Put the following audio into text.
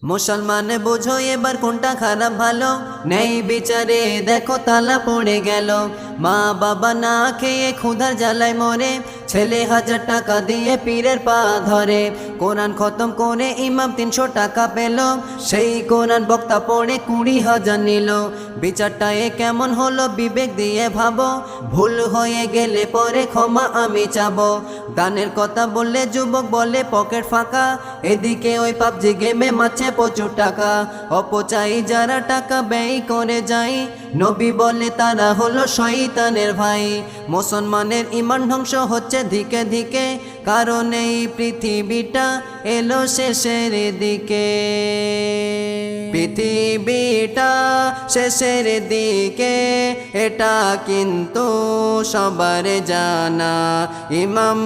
মুসলমান বুঝো এবার কোনটা খারাপ ভালো, নেই বিচারে দেখো তালা পড়ে গেল। মা বাবা না খেয়ে ক্ষুধার জ্বালায় মরে, ছেলে 1000 টাকা দিয়ে পীরের পা ধরে। কোরআন খতম করে ইমাম 300 টাকা পেল, সেই কোরআন বক্তা পড়ে 20,000 নিল। বিচারটা এ কেমন হলো বিবেক দিয়ে ভাবো, ভুল হয়ে গেলে পরে ক্ষমা আমি চাবো। দানের কথা বললে যুবক বলে পকেট ফাঁকা, এদিকে ওই পাবজি গেমে মাছে প্রচুর টাকা। অপচয় যারা টাকা ব্যয় করে যায়, নবী বলে তারা হলো শয়তানের ভাই। মুসলমানের ঈমান ধ্বংস হচ্ছে ধিকে ধিকে, কারণ এই পৃথিবীটা এলো শেষের দিকে। পৃথিবীটা শেষের দিকে এটা কিন্তু সবার জানা। ইমাম